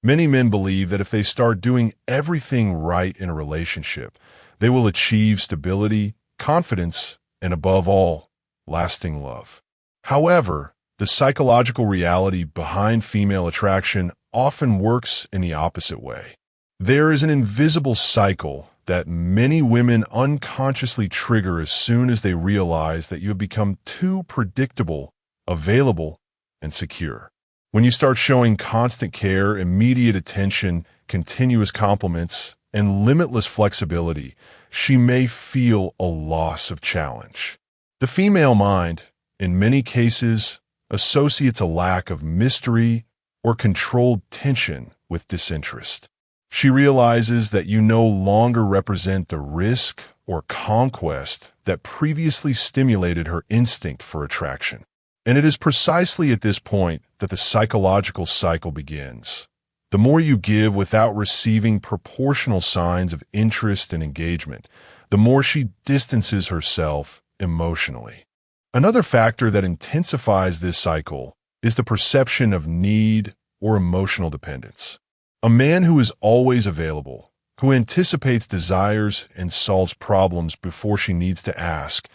Many men believe that if they start doing everything right in a relationship, they will achieve stability, confidence, and above all, lasting love. However, the psychological reality behind female attraction often works in the opposite way. There is an invisible cycle that many women unconsciously trigger as soon as they realize that you have become too predictable, available, and secure. When you start showing constant care, immediate attention, continuous compliments, and limitless flexibility, she may feel a loss of challenge. The female mind, in many cases, associates a lack of mystery or controlled tension with disinterest. She realizes that you no longer represent the risk or conquest that previously stimulated her instinct for attraction. And it is precisely at this point that the psychological cycle begins. The more you give without receiving proportional signs of interest and engagement, the more she distances herself emotionally. Another factor that intensifies this cycle is the perception of need or emotional dependence. A man who is always available, who anticipates desires and solves problems before she needs to ask,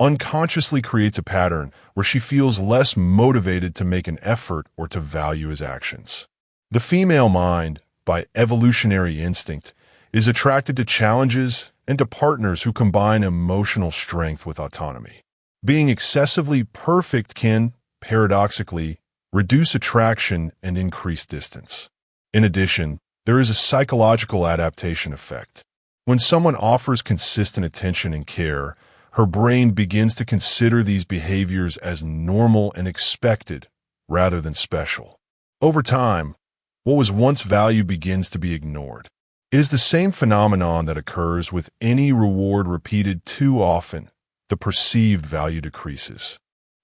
unconsciously creates a pattern where she feels less motivated to make an effort or to value his actions. The female mind, by evolutionary instinct, is attracted to challenges and to partners who combine emotional strength with autonomy. Being excessively perfect can, paradoxically, reduce attraction and increase distance. In addition, there is a psychological adaptation effect. When someone offers consistent attention and care, her brain begins to consider these behaviors as normal and expected rather than special. Over time, what was once valued begins to be ignored. It is the same phenomenon that occurs with any reward repeated too often. The perceived value decreases.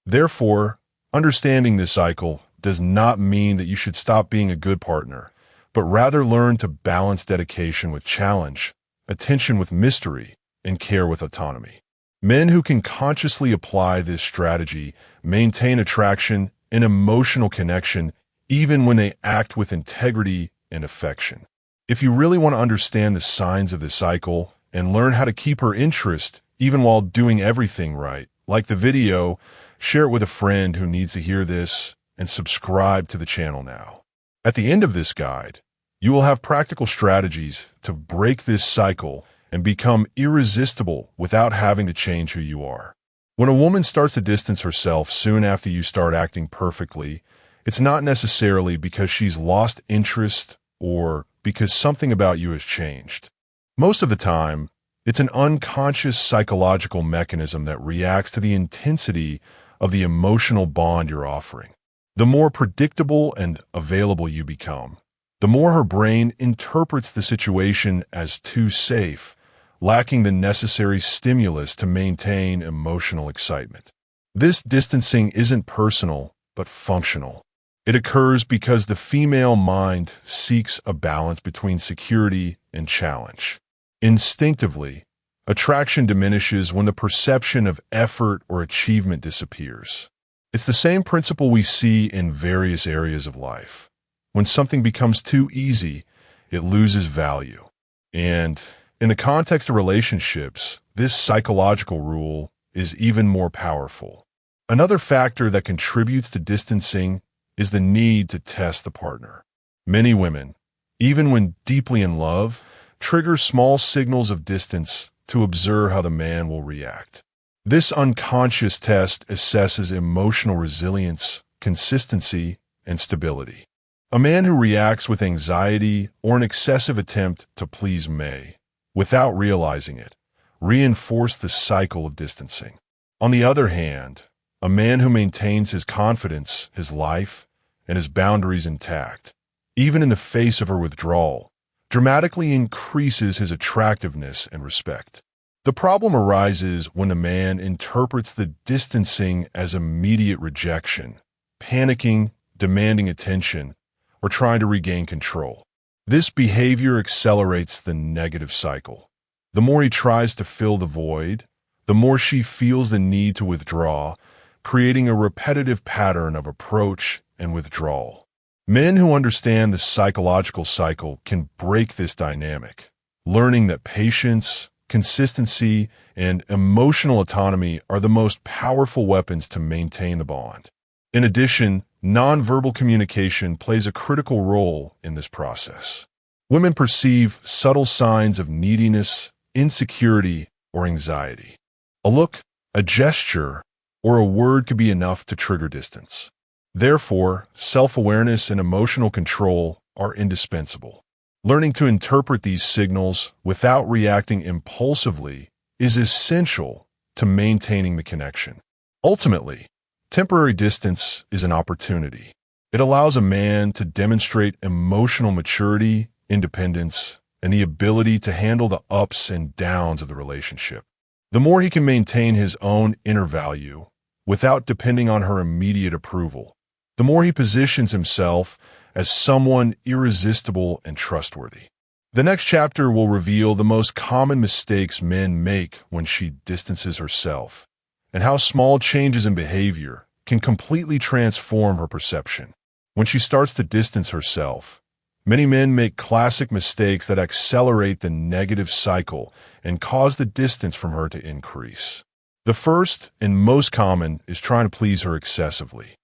Therefore, understanding this cycle does not mean that you should stop being a good partner, but rather learn to balance dedication with challenge, attention with mystery, and care with autonomy. Men who can consciously apply this strategy maintain attraction and emotional connection even when they act with integrity and affection. If you really want to understand the signs of this cycle and learn how to keep her interest even while doing everything right, like the video, share it with a friend who needs to hear this, and subscribe to the channel now. At the end of this guide, you will have practical strategies to break this cycle and become irresistible without having to change who you are. When a woman starts to distance herself soon after you start acting perfectly, it's not necessarily because she's lost interest or because something about you has changed. Most of the time, it's an unconscious psychological mechanism that reacts to the intensity of the emotional bond you're offering. The more predictable and available you become, the more her brain interprets the situation as too safe, lacking the necessary stimulus to maintain emotional excitement. This distancing isn't personal, but functional. It occurs because the female mind seeks a balance between security and challenge. Instinctively, attraction diminishes when the perception of effort or achievement disappears. It's the same principle we see in various areas of life. When something becomes too easy, it loses value. And in the context of relationships, this psychological rule is even more powerful. Another factor that contributes to distancing is the need to test the partner. Many women, even when deeply in love, trigger small signals of distance to observe how the man will react. This unconscious test assesses emotional resilience, consistency, and stability. A man who reacts with anxiety or an excessive attempt to please may, without realizing it, reinforce the cycle of distancing. On the other hand, a man who maintains his confidence, his life, and his boundaries intact, even in the face of her withdrawal, dramatically increases his attractiveness and respect. The problem arises when the man interprets the distancing as immediate rejection, panicking, demanding attention, or trying to regain control. This behavior accelerates the negative cycle. The more he tries to fill the void, the more she feels the need to withdraw, creating a repetitive pattern of approach and withdrawal. Men who understand the psychological cycle can break this dynamic, learning that patience, consistency, and emotional autonomy are the most powerful weapons to maintain the bond. In addition, nonverbal communication plays a critical role in this process. Women perceive subtle signs of neediness, insecurity, or anxiety. A look, a gesture, or a word could be enough to trigger distance. Therefore, self-awareness and emotional control are indispensable. Learning to interpret these signals without reacting impulsively is essential to maintaining the connection. Ultimately, temporary distance is an opportunity. It allows a man to demonstrate emotional maturity, independence, and the ability to handle the ups and downs of the relationship. The more he can maintain his own inner value without depending on her immediate approval, the more he positions himself as someone irresistible and trustworthy. The next chapter will reveal the most common mistakes men make when she distances herself, and how small changes in behavior can completely transform her perception. When she starts to distance herself, many men make classic mistakes that accelerate the negative cycle and cause the distance from her to increase. The first and most common is trying to please her excessively.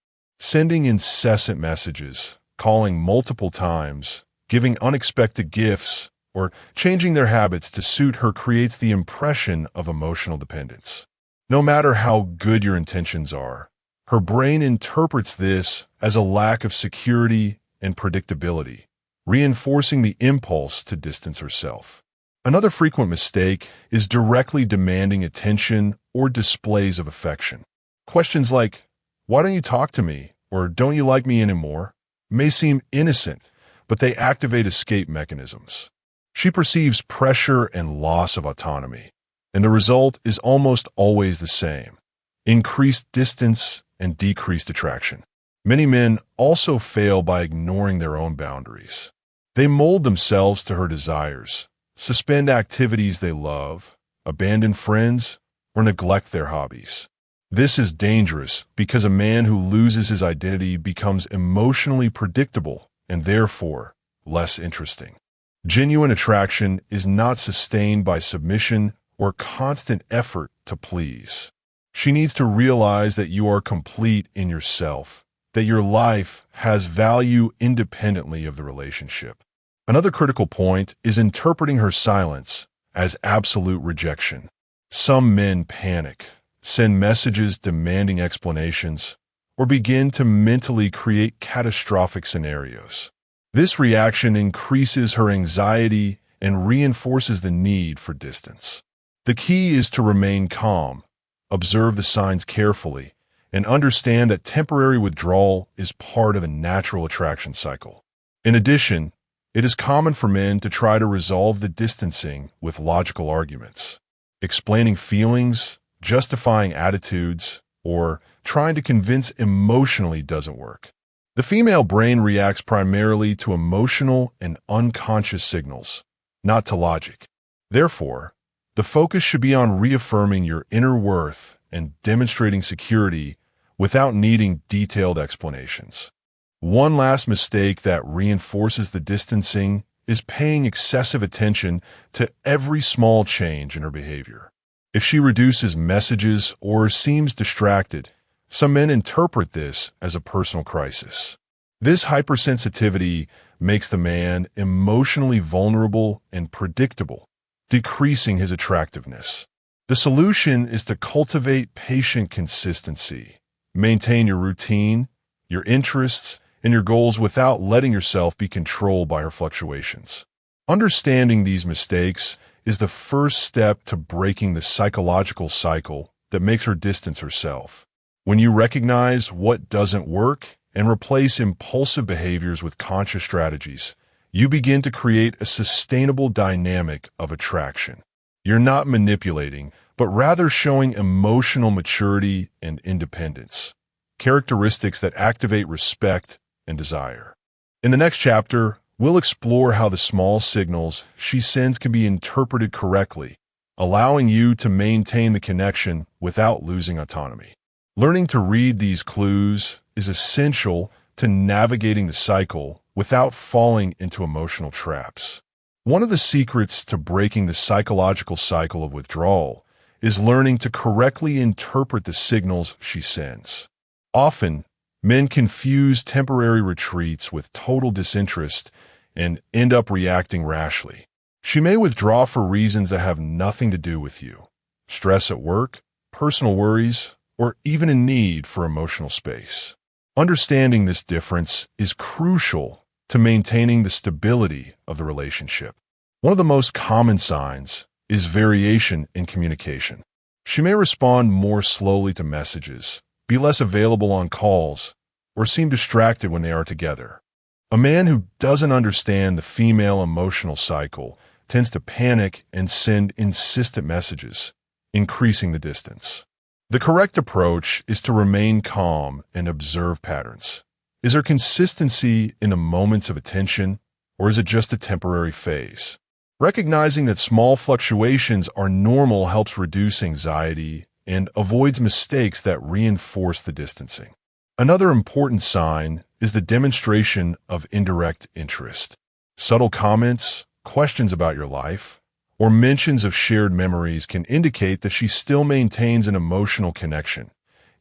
Sending incessant messages, calling multiple times, giving unexpected gifts, or changing their habits to suit her creates the impression of emotional dependence. No matter how good your intentions are, her brain interprets this as a lack of security and predictability, reinforcing the impulse to distance herself. Another frequent mistake is directly demanding attention or displays of affection. Questions like, "Why don't you talk to me?" or "Don't you like me anymore?" may seem innocent, but they activate escape mechanisms. She perceives pressure and loss of autonomy, and the result is almost always the same: increased distance and decreased attraction. Many men also fail by ignoring their own boundaries. They mold themselves to her desires, suspend activities they love, abandon friends, or neglect their hobbies. This is dangerous because a man who loses his identity becomes emotionally predictable and therefore less interesting. Genuine attraction is not sustained by submission or constant effort to please. She needs to realize that you are complete in yourself, that your life has value independently of the relationship. Another critical point is interpreting her silence as absolute rejection. Some men panic, send messages demanding explanations, or begin to mentally create catastrophic scenarios. This reaction increases her anxiety and reinforces the need for distance. The key is to remain calm, observe the signs carefully, and understand that temporary withdrawal is part of a natural attraction cycle. In addition, it is common for men to try to resolve the distancing with logical arguments, explaining feelings, justifying attitudes, or trying to convince emotionally doesn't work. The female brain reacts primarily to emotional and unconscious signals, not to logic. Therefore, the focus should be on reaffirming your inner worth and demonstrating security without needing detailed explanations. One last mistake that reinforces the distancing is paying excessive attention to every small change in her behavior. If she reduces messages or seems distracted, some men interpret this as a personal crisis. This hypersensitivity makes the man emotionally vulnerable and predictable, decreasing his attractiveness. The solution is to cultivate patient consistency. Maintain your routine, your interests, and your goals without letting yourself be controlled by her fluctuations. Understanding these mistakes is the first step to breaking the psychological cycle that makes her distance herself. When you recognize what doesn't work and replace impulsive behaviors with conscious strategies, you begin to create a sustainable dynamic of attraction. You're not manipulating, but rather showing emotional maturity and independence, characteristics that activate respect and desire. In the next chapter, we'll explore how the small signals she sends can be interpreted correctly, allowing you to maintain the connection without losing autonomy. Learning to read these clues is essential to navigating the cycle without falling into emotional traps. One of the secrets to breaking the psychological cycle of withdrawal is learning to correctly interpret the signals she sends. Often, men confuse temporary retreats with total disinterest and end up reacting rashly. She may withdraw for reasons that have nothing to do with you: stress at work, personal worries, or even a need for emotional space. Understanding this difference is crucial to maintaining the stability of the relationship. One of the most common signs is variation in communication. She may respond more slowly to messages, be less available on calls, or seem distracted when they are together. A man who doesn't understand the female emotional cycle tends to panic and send insistent messages, increasing the distance. The correct approach is to remain calm and observe patterns. Is there consistency in the moments of attention, or is it just a temporary phase? Recognizing that small fluctuations are normal helps reduce anxiety and avoids mistakes that reinforce the distancing. Another important sign is the demonstration of indirect interest. Subtle comments, questions about your life, or mentions of shared memories can indicate that she still maintains an emotional connection,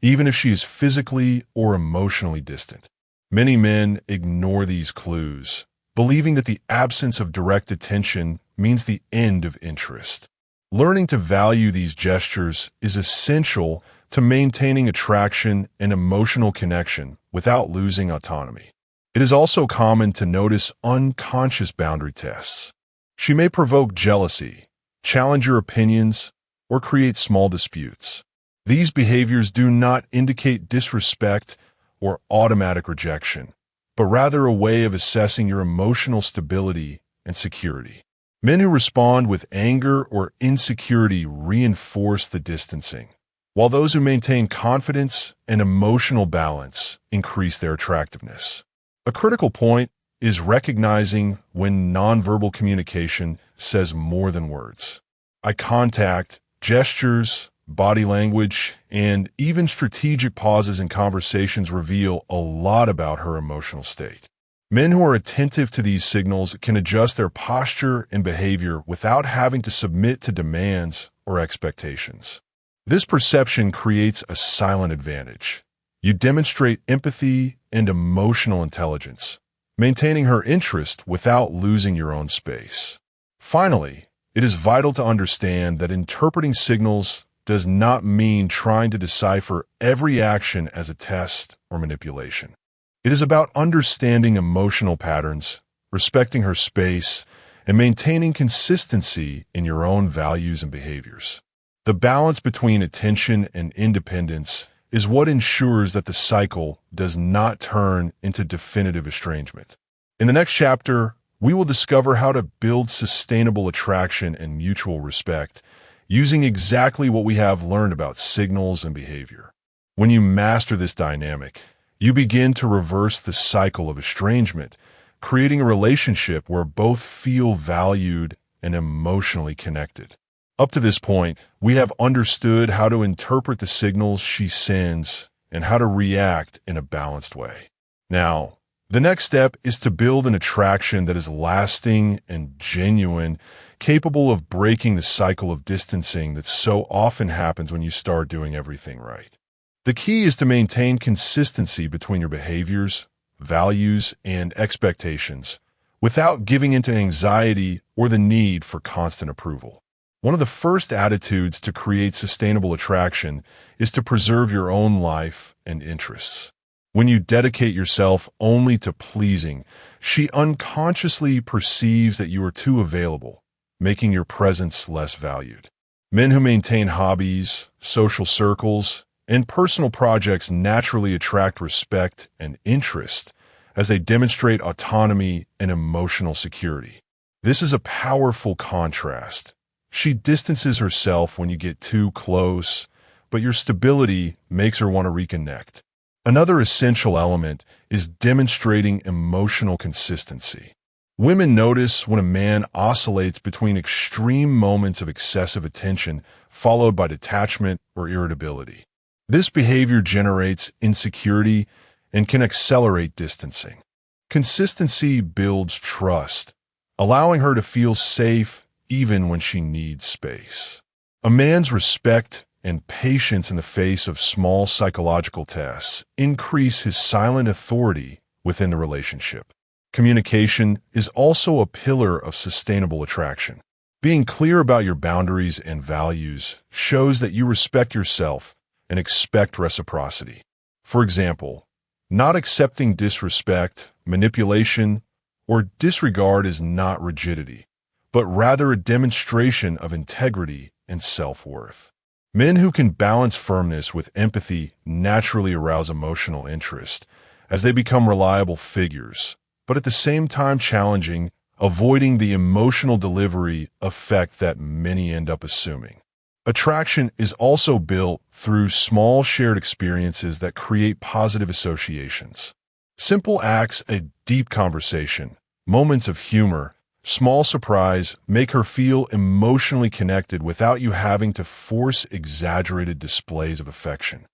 even if she is physically or emotionally distant. Many men ignore these clues, believing that the absence of direct attention means the end of interest. Learning to value these gestures is essential to maintaining attraction and emotional connection without losing autonomy. It is also common to notice unconscious boundary tests. She may provoke jealousy, challenge your opinions, or create small disputes. These behaviors do not indicate disrespect or automatic rejection, but rather a way of assessing your emotional stability and security. Men who respond with anger or insecurity reinforce the distancing, while those who maintain confidence and emotional balance increase their attractiveness. A critical point is recognizing when nonverbal communication says more than words. Eye contact, gestures, body language, and even strategic pauses in conversations reveal a lot about her emotional state. Men who are attentive to these signals can adjust their posture and behavior without having to submit to demands or expectations. This perception creates a silent advantage. You demonstrate empathy and emotional intelligence, maintaining her interest without losing your own space. Finally, it is vital to understand that interpreting signals does not mean trying to decipher every action as a test or manipulation. It is about understanding emotional patterns, respecting her space, and maintaining consistency in your own values and behaviors. The balance between attention and independence is what ensures that the cycle does not turn into definitive estrangement. In the next chapter, we will discover how to build sustainable attraction and mutual respect using exactly what we have learned about signals and behavior. When you master this dynamic, you begin to reverse the cycle of estrangement, creating a relationship where both feel valued and emotionally connected. Up to this point, we have understood how to interpret the signals she sends and how to react in a balanced way. Now, the next step is to build an attraction that is lasting and genuine, capable of breaking the cycle of distancing that so often happens when you start doing everything right. The key is to maintain consistency between your behaviors, values, and expectations without giving into anxiety or the need for constant approval. One of the first attitudes to create sustainable attraction is to preserve your own life and interests. When you dedicate yourself only to pleasing, she unconsciously perceives that you are too available, making your presence less valued. Men who maintain hobbies, social circles, and personal projects naturally attract respect and interest as they demonstrate autonomy and emotional security. This is a powerful contrast. She distances herself when you get too close, but your stability makes her want to reconnect. Another essential element is demonstrating emotional consistency. Women notice when a man oscillates between extreme moments of excessive attention followed by detachment or irritability. This behavior generates insecurity and can accelerate distancing. Consistency builds trust, allowing her to feel safe even when she needs space. A man's respect and patience in the face of small psychological tests increase his silent authority within the relationship. Communication is also a pillar of sustainable attraction. Being clear about your boundaries and values shows that you respect yourself and expect reciprocity. For example, not accepting disrespect, manipulation, or disregard is not rigidity, but rather a demonstration of integrity and self-worth. Men who can balance firmness with empathy naturally arouse emotional interest as they become reliable figures, but at the same time challenging, avoiding the emotional delivery effect that many end up assuming. Attraction is also built through small shared experiences that create positive associations. Simple acts, a deep conversation, moments of humor, small surprise make her feel emotionally connected without you having to force exaggerated displays of affection.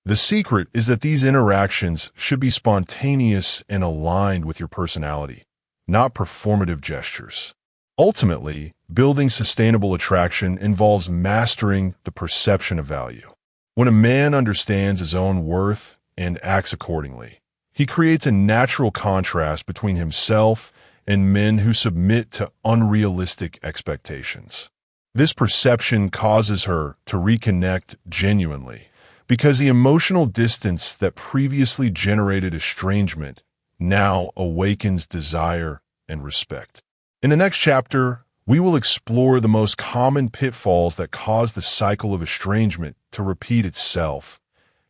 The secret is that these interactions should be spontaneous and aligned with your personality, not performative gestures. Ultimately, building sustainable attraction involves mastering the perception of value. When a man understands his own worth and acts accordingly, he creates a natural contrast between himself and men who submit to unrealistic expectations. This perception causes her to reconnect genuinely, because the emotional distance that previously generated estrangement now awakens desire and respect. In the next chapter, we will explore the most common pitfalls that cause the cycle of estrangement to repeat itself,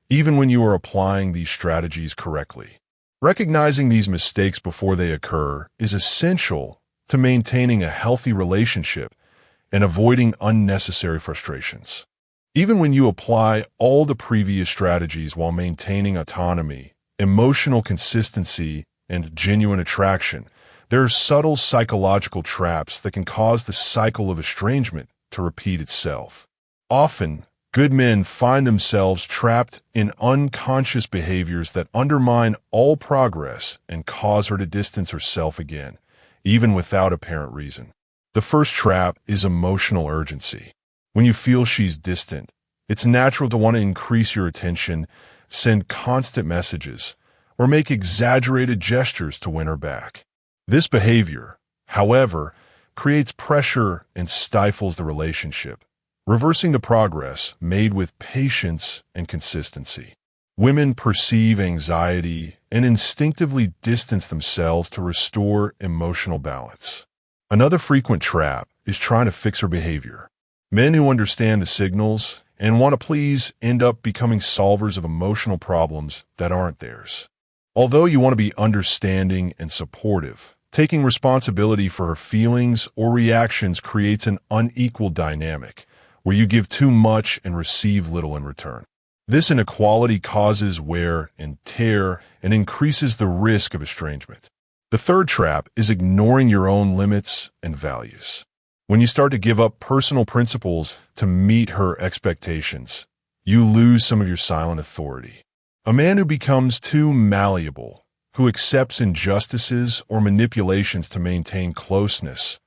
even when you are applying these strategies correctly. Recognizing these mistakes before they occur is essential to maintaining a healthy relationship and avoiding unnecessary frustrations. Even when you apply all the previous strategies while maintaining autonomy, emotional consistency, and genuine attraction, there are subtle psychological traps that can cause the cycle of estrangement to repeat itself. Often, good men find themselves trapped in unconscious behaviors that undermine all progress and cause her to distance herself again, even without apparent reason. The first trap is emotional urgency. When you feel she's distant, it's natural to want to increase your attention, send constant messages, or make exaggerated gestures to win her back. This behavior, however, creates pressure and stifles the relationship, reversing the progress made with patience and consistency. Women perceive anxiety and instinctively distance themselves to restore emotional balance. Another frequent trap is trying to fix her behavior. Men who understand the signals and want to please end up becoming solvers of emotional problems that aren't theirs. Although you want to be understanding and supportive, taking responsibility for her feelings or reactions creates an unequal dynamic, where you give too much and receive little in return. This inequality causes wear and tear and increases the risk of estrangement. The third trap is ignoring your own limits and values. When you start to give up personal principles to meet her expectations, you lose some of your silent authority. A man who becomes too malleable, who accepts injustices or manipulations to maintain closeness,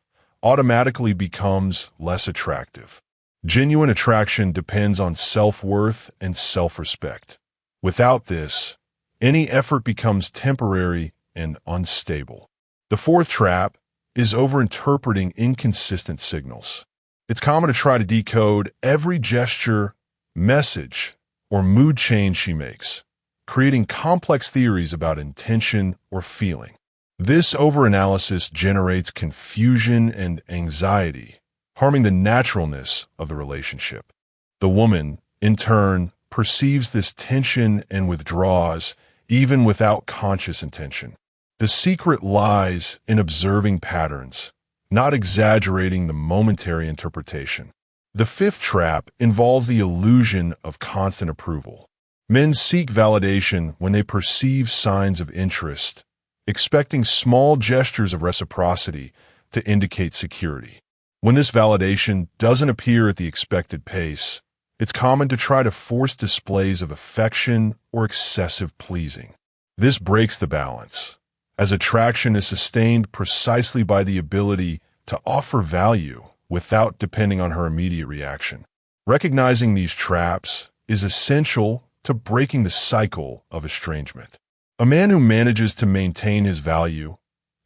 automatically becomes less attractive. Genuine attraction depends on self-worth and self-respect. Without this, any effort becomes temporary and unstable. The fourth trap is overinterpreting inconsistent signals. It's common to try to decode every gesture, message, or mood change she makes, creating complex theories about intention or feeling. This overanalysis generates confusion and anxiety, harming the naturalness of the relationship. The woman, in turn, perceives this tension and withdraws, even without conscious intention. The secret lies in observing patterns, not exaggerating the momentary interpretation. The fifth trap involves the illusion of constant approval. Men seek validation when they perceive signs of interest, expecting small gestures of reciprocity to indicate security. When this validation doesn't appear at the expected pace, it's common to try to force displays of affection or excessive pleasing. This breaks the balance, as attraction is sustained precisely by the ability to offer value without depending on her immediate reaction. Recognizing these traps is essential to breaking the cycle of estrangement. A man who manages to maintain his value,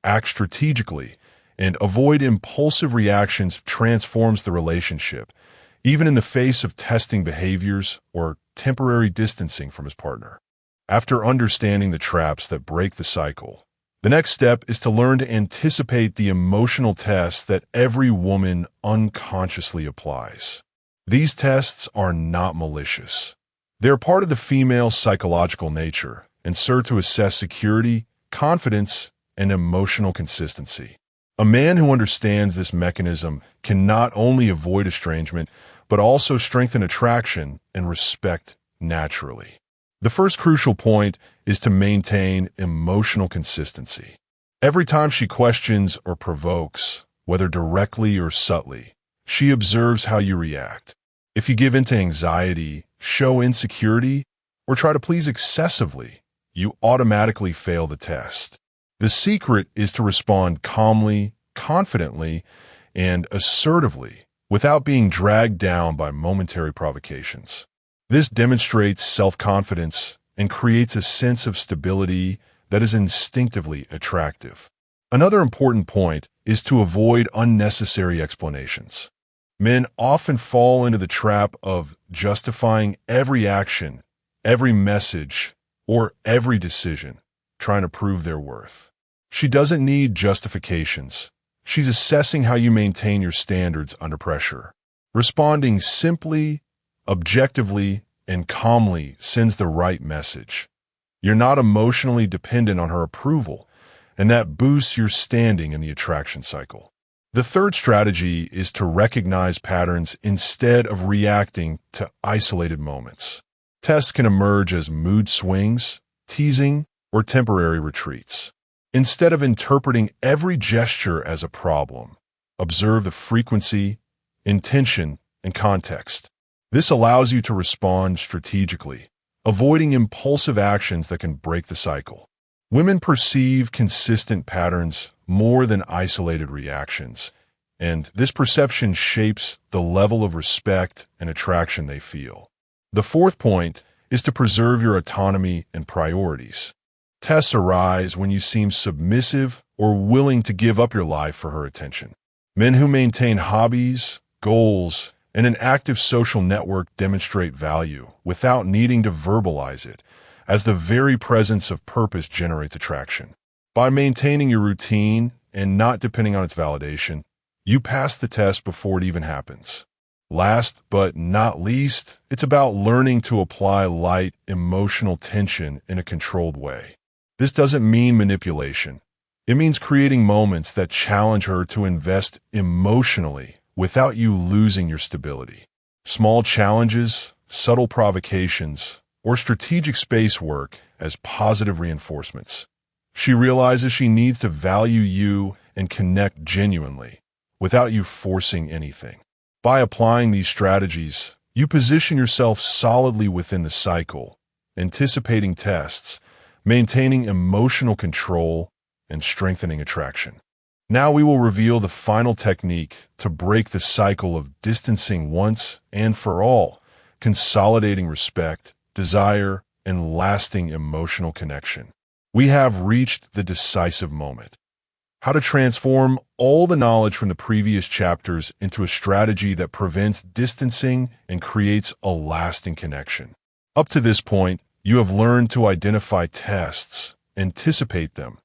act strategically, and avoid impulsive reactions transforms the relationship, even in the face of testing behaviors or temporary distancing from his partner. After understanding the traps that break the cycle, the next step is to learn to anticipate the emotional tests that every woman unconsciously applies. These tests are not malicious. They are part of the female's psychological nature and serve to assess security, confidence, and emotional consistency. A man who understands this mechanism can not only avoid estrangement, but also strengthen attraction and respect naturally. The first crucial point is to maintain emotional consistency. Every time she questions or provokes, whether directly or subtly, she observes how you react. If you give in to anxiety, show insecurity, or try to please excessively, you automatically fail the test. The secret is to respond calmly, confidently, and assertively without being dragged down by momentary provocations. This demonstrates self-confidence and creates a sense of stability that is instinctively attractive. Another important point is to avoid unnecessary explanations. Men often fall into the trap of justifying every action, every message, or every decision, trying to prove their worth. She doesn't need justifications. She's assessing how you maintain your standards under pressure. Responding simply, objectively, and calmly sends the right message. You're not emotionally dependent on her approval, and that boosts your standing in the attraction cycle. The third strategy is to recognize patterns instead of reacting to isolated moments. Tests can emerge as mood swings, teasing, or temporary retreats. Instead of interpreting every gesture as a problem, observe the frequency, intention, and context. This allows you to respond strategically, avoiding impulsive actions that can break the cycle. Women perceive consistent patterns more than isolated reactions, and this perception shapes the level of respect and attraction they feel. The fourth point is to preserve your autonomy and priorities. Tests arise when you seem submissive or willing to give up your life for her attention. Men who maintain hobbies, goals, and an active social network demonstrate value without needing to verbalize it, as the very presence of purpose generates attraction. By maintaining your routine and not depending on its validation, you pass the test before it even happens. Last but not least, it's about learning to apply light, emotional tension in a controlled way. This doesn't mean manipulation. It means creating moments that challenge her to invest emotionally without you losing your stability. Small challenges, subtle provocations, or strategic space work as positive reinforcements. She realizes she needs to value you and connect genuinely without you forcing anything. By applying these strategies, you position yourself solidly within the cycle, anticipating tests, maintaining emotional control, and strengthening attraction. Now we will reveal the final technique to break the cycle of distancing once and for all, consolidating respect, desire, and lasting emotional connection. We have reached the decisive moment. How to transform all the knowledge from the previous chapters into a strategy that prevents distancing and creates a lasting connection. Up to this point, you have learned to identify tests, anticipate them,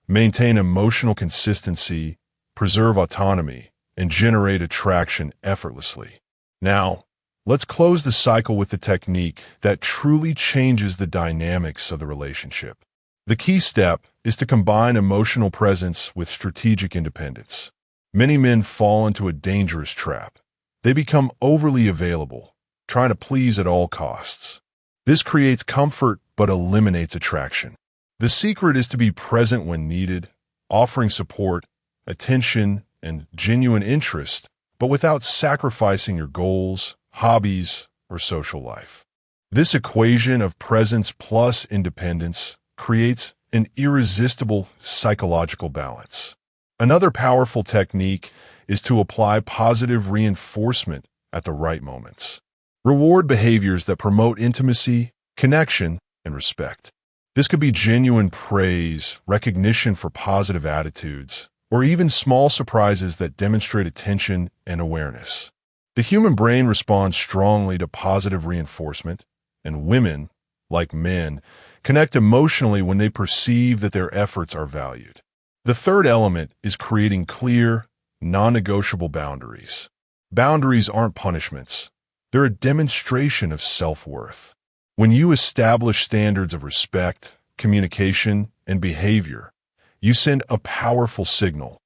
maintain emotional consistency, preserve autonomy, and generate attraction effortlessly. Now, let's close the cycle with the technique that truly changes the dynamics of the relationship. The key step is to combine emotional presence with strategic independence. Many men fall into a dangerous trap. They become overly available, trying to please at all costs. This creates comfort but eliminates attraction. The secret is to be present when needed, offering support, attention, and genuine interest, but without sacrificing your goals, hobbies, or social life. This equation of presence plus independence creates an irresistible psychological balance. Another powerful technique is to apply positive reinforcement at the right moments. Reward behaviors that promote intimacy, connection, and respect. This could be genuine praise, recognition for positive attitudes, or even small surprises that demonstrate attention and awareness. The human brain responds strongly to positive reinforcement, and women, like men, connect emotionally when they perceive that their efforts are valued. The third element is creating clear, non-negotiable boundaries. Boundaries aren't punishments. They're a demonstration of self-worth. When you establish standards of respect, communication, and behavior, you send a powerful signal.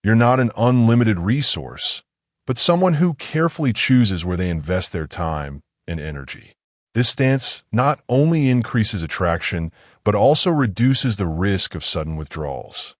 You're not an unlimited resource, but someone who carefully chooses where they invest their time and energy. This stance not only increases attraction, but also reduces the risk of sudden withdrawals.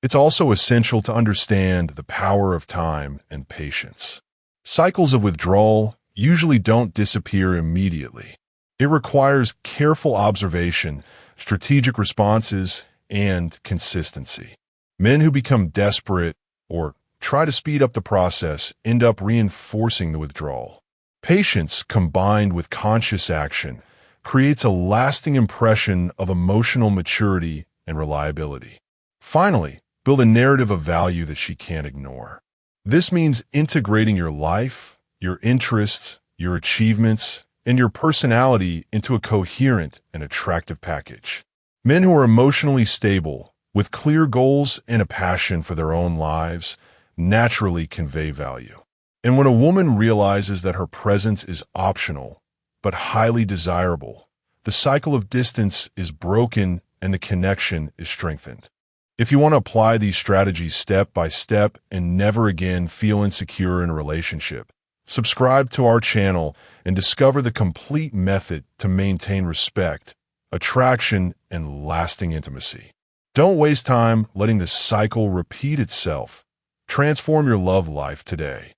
It's also essential to understand the power of time and patience. Cycles of withdrawal usually don't disappear immediately. It requires careful observation, strategic responses, and consistency. Men who become desperate or try to speed up the process end up reinforcing the withdrawal. Patience, combined with conscious action, creates a lasting impression of emotional maturity and reliability. Finally, build a narrative of value that she can't ignore. This means integrating your life, your interests, your achievements, and your personality into a coherent and attractive package. Men who are emotionally stable, with clear goals and a passion for their own lives, naturally convey value. And when a woman realizes that her presence is optional, but highly desirable, the cycle of distance is broken and the connection is strengthened. If you want to apply these strategies step by step and never again feel insecure in a relationship, subscribe to our channel and discover the complete method to maintain respect, attraction, and lasting intimacy. Don't waste time letting this cycle repeat itself. Transform your love life today.